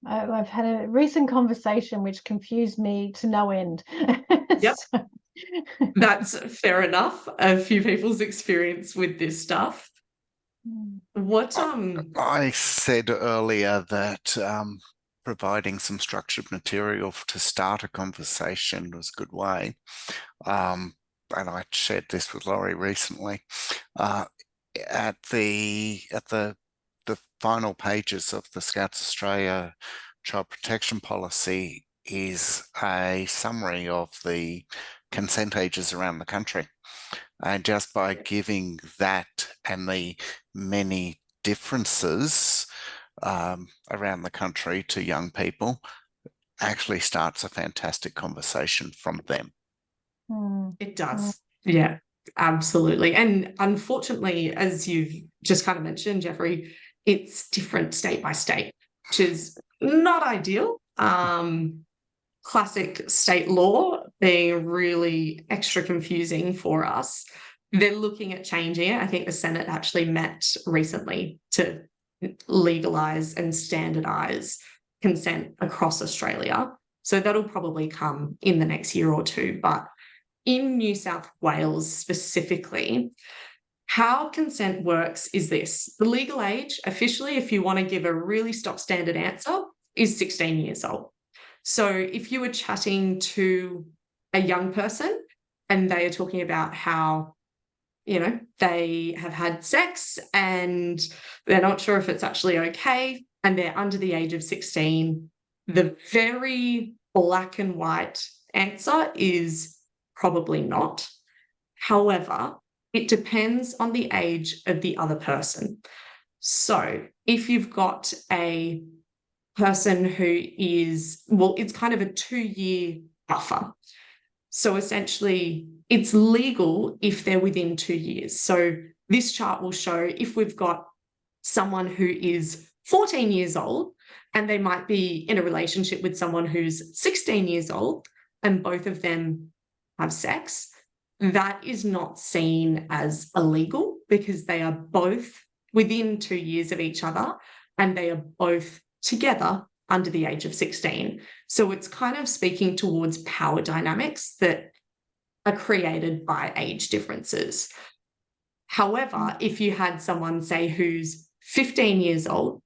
I've had a recent conversation which confused me to no end. Yep. That's fair enough. A few people's experience with this stuff. What I said earlier that providing some structured material to start a conversation was a good way. And I shared this with Laurie recently. At the final pages of the Scouts Australia Child Protection Policy is a summary of the consent ages around the country. And just by giving that and the many differences around the country to young people actually starts a fantastic conversation from them. It does. Yeah, absolutely. And unfortunately, as you've just kind of mentioned, Jeffrey, it's different state by state, which is not ideal. Classic state law being really extra confusing for us. They're looking at changing it. I think the Senate actually met recently to legalise and standardise consent across Australia. So that'll probably come in the next year or two. But in New South Wales specifically, how consent works is this. The legal age, officially, if you want to give a really stock standard answer, is 16 years old. So if you were chatting to a young person and they are talking about how, you know, they have had sex and they're not sure if it's actually okay and they're under the age of 16, the very black and white answer is probably not. However, it depends on the age of the other person. So if you've got a person who is, well, it's kind of a 2-year buffer. So essentially, it's legal if they're within 2 years. So this chart will show if we've got someone who is 14 years old and they might be in a relationship with someone who's 16 years old and both of them have sex, that is not seen as illegal because they are both within 2 years of each other and they are both together under the age of 16. So it's kind of speaking towards power dynamics that are created by age differences. However, if you had someone, say, who's 15 years old,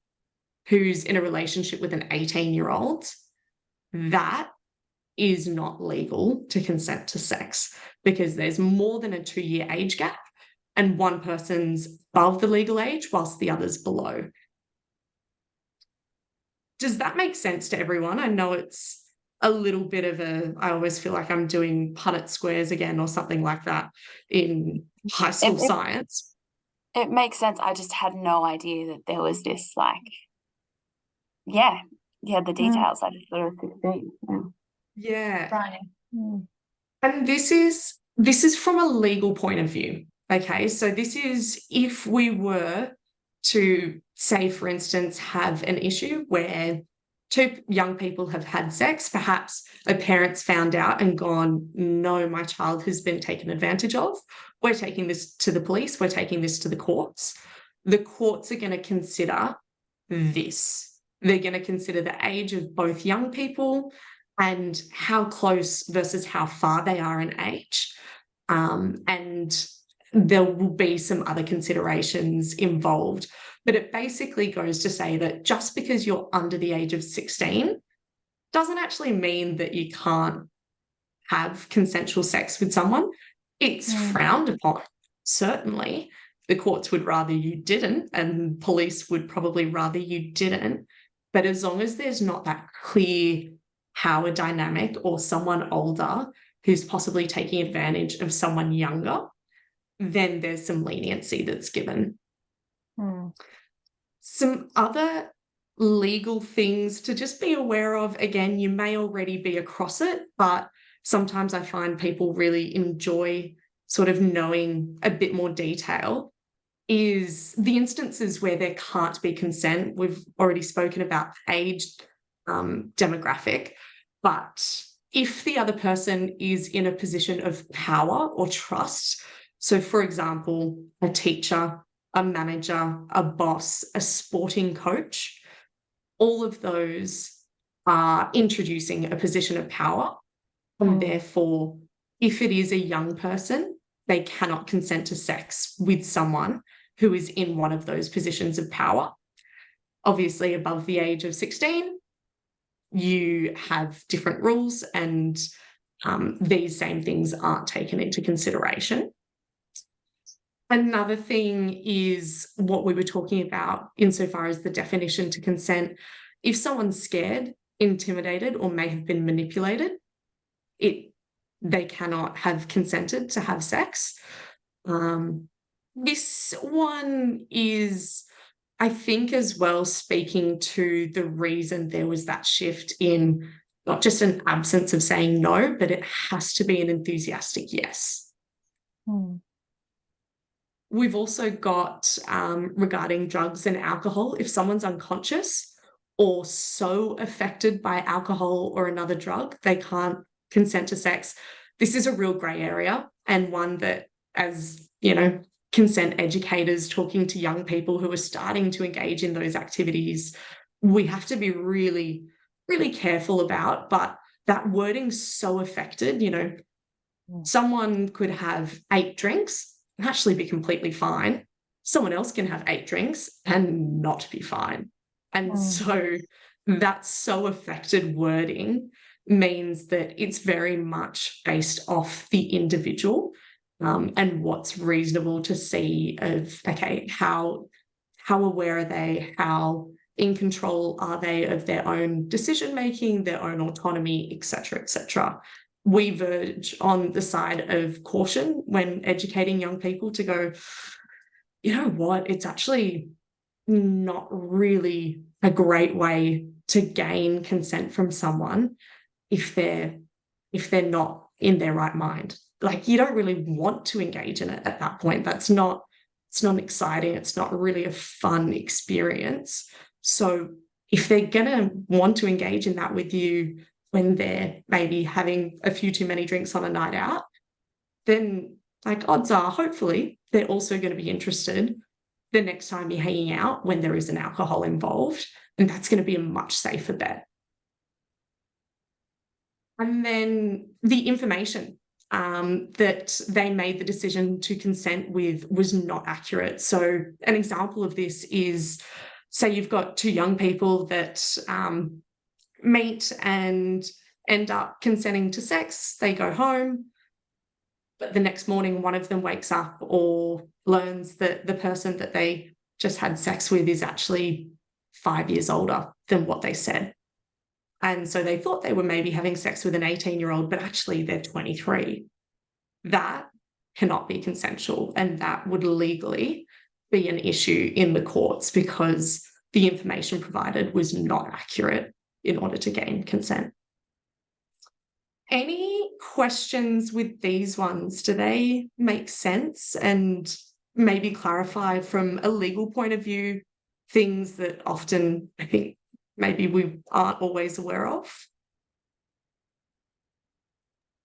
who's in a relationship with an 18-year-old, that is not legal to consent to sex, because there's more than a 2-year age gap and one person's above the legal age whilst the other's below. Does that make sense to everyone? I know it's a little bit of I always feel like I'm doing Punnett squares again or something like that in high school science. It makes sense. I just had no idea that there was this, like, the details. I just thought it was 16. Yeah. Right. And this is from a legal point of view. Okay, so this is if we were to, say, for instance, have an issue where two young people have had sex, perhaps a parent's found out and gone, no, my child has been taken advantage of. We're taking this to the police. We're taking this to the courts. The courts are going to consider this. They're going to consider the age of both young people and how close versus how far they are in age. And there will be some other considerations involved. But it basically goes to say that just because you're under the age of 16 doesn't actually mean that you can't have consensual sex with someone. It's frowned upon, certainly. The courts would rather you didn't, and police would probably rather you didn't. But as long as there's not that clear power dynamic or someone older who's possibly taking advantage of someone younger, then there's some leniency that's given. Some other legal things to just be aware of, again, you may already be across it, but sometimes I find people really enjoy sort of knowing a bit more detail, is the instances where there can't be consent. We've already spoken about age demographic, but if the other person is in a position of power or trust, so for example, a teacher, a manager, a boss, a sporting coach, all of those are introducing a position of power. And therefore, if it is a young person, they cannot consent to sex with someone who is in one of those positions of power. Obviously, above the age of 16, you have different rules, and these same things aren't taken into consideration. Another thing is what we were talking about insofar as the definition to consent. If someone's scared, intimidated, or may have been manipulated, they cannot have consented to have sex. This one is, I think, as well speaking to the reason there was that shift in not just an absence of saying no, but it has to be an enthusiastic yes. We've also got regarding drugs and alcohol, if someone's unconscious or so affected by alcohol or another drug, they can't consent to sex. This is a real grey area, and one that, as you know, consent educators talking to young people who are starting to engage in those activities, we have to be really, really careful about. But that wording's so affected, you know, someone could have 8 drinks and actually be completely fine. Someone else can have 8 drinks and not be fine. And so that so affected wording means that it's very much based off the individual and what's reasonable to see of, okay, how aware are they, how in control are they of their own decision-making, their own autonomy, et cetera, et cetera. We verge on the side of caution when educating young people to go, you know what, it's actually not really a great way to gain consent from someone if they're not in their right mind. Like, you don't really want to engage in it at that point. It's not exciting. It's not really a fun experience. So if they're going to want to engage in that with you when they're maybe having a few too many drinks on a night out, then like odds are, hopefully, they're also going to be interested the next time you're hanging out when there is an alcohol involved, and that's going to be a much safer bet. And then the information. that they made the decision to consent with was not accurate. So an example of this is, say you've got two young people that meet and end up consenting to sex. They go home, but the next morning one of them wakes up or learns that the person that they just had sex with is actually 5 years older than what they said. And so they thought they were maybe having sex with an 18-year-old, but actually they're 23. That cannot be consensual, and that would legally be an issue in the courts because the information provided was not accurate in order to gain consent. Any questions with these ones? Do they make sense and maybe clarify from a legal point of view things that often I think maybe we aren't always aware of?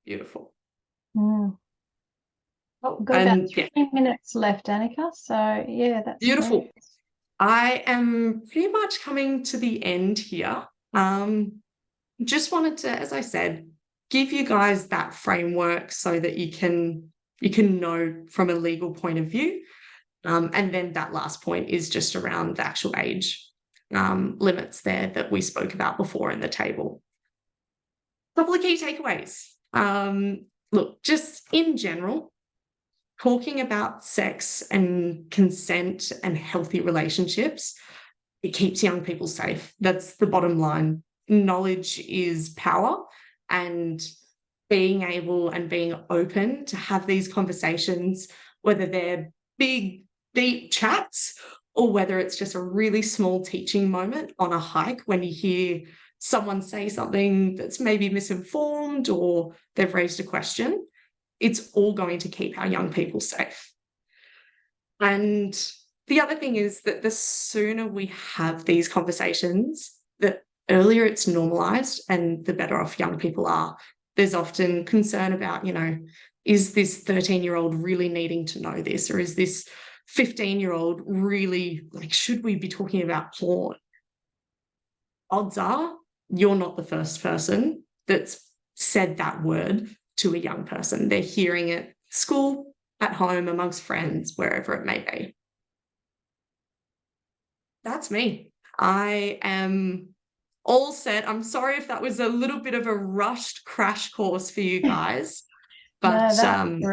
Beautiful. Well, we've got about 3 minutes left, Annika. So yeah, that's beautiful. Great. I am pretty much coming to the end here. Just wanted to, as I said, give you guys that framework so that you can know from a legal point of view. And then that last point is just around the actual age limits there that we spoke about before in the table. A couple of key takeaways. Look, just in general, talking about sex and consent and healthy relationships, it keeps young people safe. That's the bottom line. Knowledge is power, and being able and being open to have these conversations, whether they're big, deep chats or whether it's just a really small teaching moment on a hike when you hear someone say something that's maybe misinformed or they've raised a question, it's all going to keep our young people safe. And the other thing is that the sooner we have these conversations, the earlier it's normalized and the better off young people are. There's often concern about, is this 13-year-old really needing to know this? Or is this 15-year-old really, should we be talking about porn? Odds are you're not the first person that's said that word to a young person. They're hearing it at school, at home, amongst friends, wherever it may be. That's me. I am all set. I'm sorry if that was a little bit of a rushed crash course for you guys, but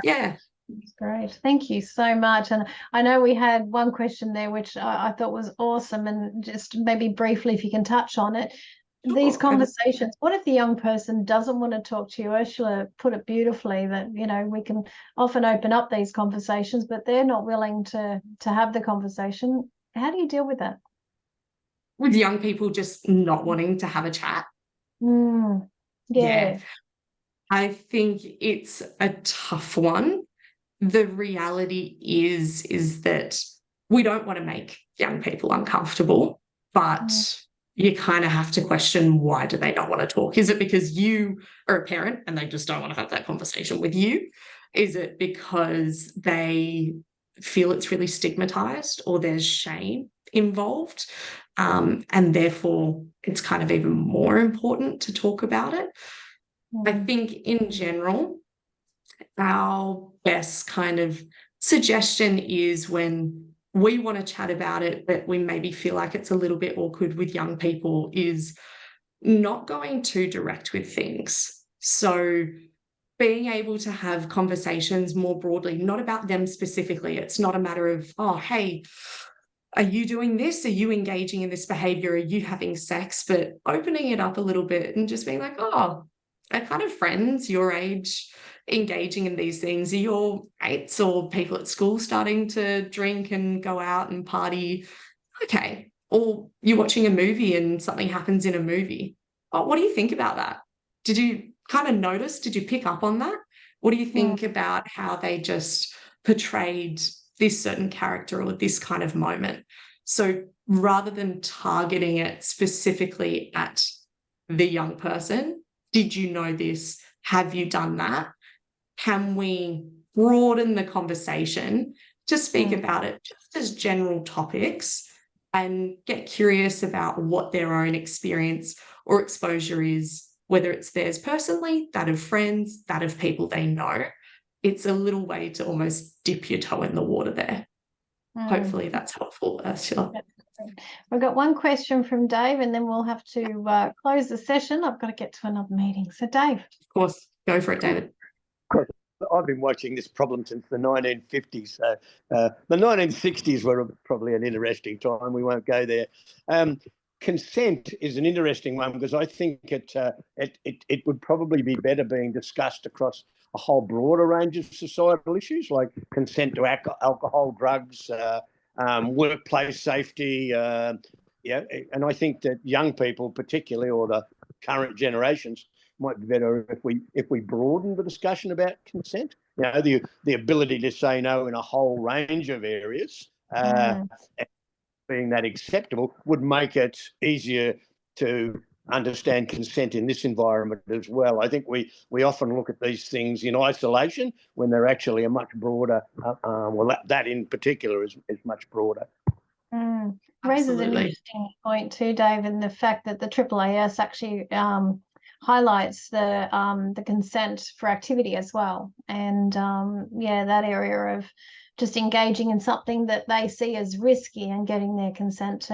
yeah. That's great. Thank you so much. And I know we had one question there, which I thought was awesome, and just maybe briefly, if you can touch on it. Sure. These conversations, what if the young person doesn't want to talk to you? Ursula put it beautifully that, we can often open up these conversations, but they're not willing to have the conversation. How do you deal with that? With young people just not wanting to have a chat? Yeah. I think it's a tough one. The reality is that we don't want to make young people uncomfortable, but you kind of have to question, why do they not want to talk? Is it because you are a parent and they just don't want to have that conversation with you? Is it because they feel it's really stigmatized or there's shame involved? And therefore it's kind of even more important to talk about it. I think in general, our best kind of suggestion is when we want to chat about it, but we maybe feel like it's a little bit awkward with young people, is not going too direct with things. So being able to have conversations more broadly, not about them specifically. It's not a matter of, oh, hey, are you doing this? Are you engaging in this behavior? Are you having sex? But opening it up a little bit and just being like, oh, are kind of friends your age engaging in these things? Are your mates or people at school starting to drink and go out and party? Okay. Or you're watching a movie and something happens in a movie. Oh, what do you think about that? Did you kind of notice? Did you pick up on that? What do you think about how they just portrayed this certain character or this kind of moment? So rather than targeting it specifically at the young person, did you know this? Have you done that? Can we broaden the conversation to speak about it just as general topics and get curious about what their own experience or exposure is whether it's theirs personally, that of friends, that of people they know. It's a little way to almost dip your toe in the water there. Hopefully that's helpful, Ursula. We've got one question from Dave, and then we'll have to close the session. I've got to get to another meeting. So, Dave. Of course, go for it, David. I've been watching this problem since the 1950s. So the 1960s were probably an interesting time. We won't go there. Consent is an interesting one because I think it would probably be better being discussed across a whole broader range of societal issues like consent to alcohol, drugs, workplace safety. And I think that young people, particularly, or the current generations, might be better if we broaden the discussion about consent. You know, the ability to say no in a whole range of areas, and being that acceptable would make it easier to understand consent in this environment as well. I think we often look at these things in isolation when they're actually a much broader. That in particular is much broader. Raises an interesting point too, Dave, and the fact that the AAAS actually highlights the consent for activity as well, and that area of just engaging in something that they see as risky and getting their consent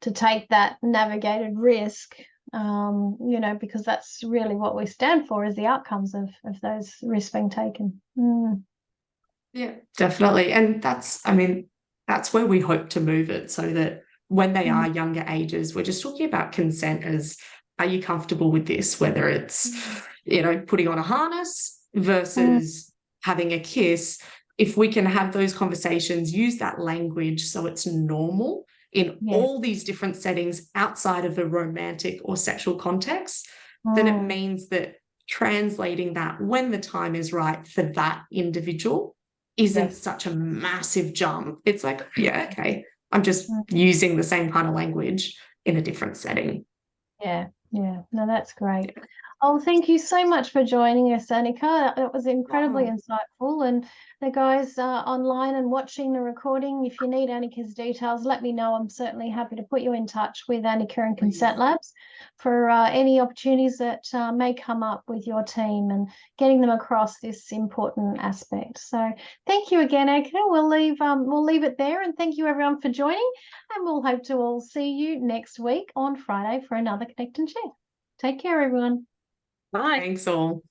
to take that navigated risk, because that's really what we stand for, is the outcomes of those risks being taken. Yeah, definitely. And that's where we hope to move it, so that when they are younger ages, we're just talking about consent as, are you comfortable with this? Whether it's, putting on a harness versus having a kiss. If we can have those conversations, use that language so it's normal in all these different settings outside of the romantic or sexual context, then it means that translating that when the time is right for that individual isn't such a massive jump. It's like, okay, I'm just using the same kind of language in a different setting. No, that's great. Oh, thank you so much for joining us, Annika. It was incredibly insightful. And the guys online and watching the recording, if you need Annika's details, let me know. I'm certainly happy to put you in touch with Annika and Consent Labs for any opportunities that may come up with your team and getting them across this important aspect. So thank you again, Annika. We'll leave it there, and thank you everyone for joining, and we'll hope to all see you next week on Friday for another Connect and Share. Take care, everyone. Bye. Thanks all.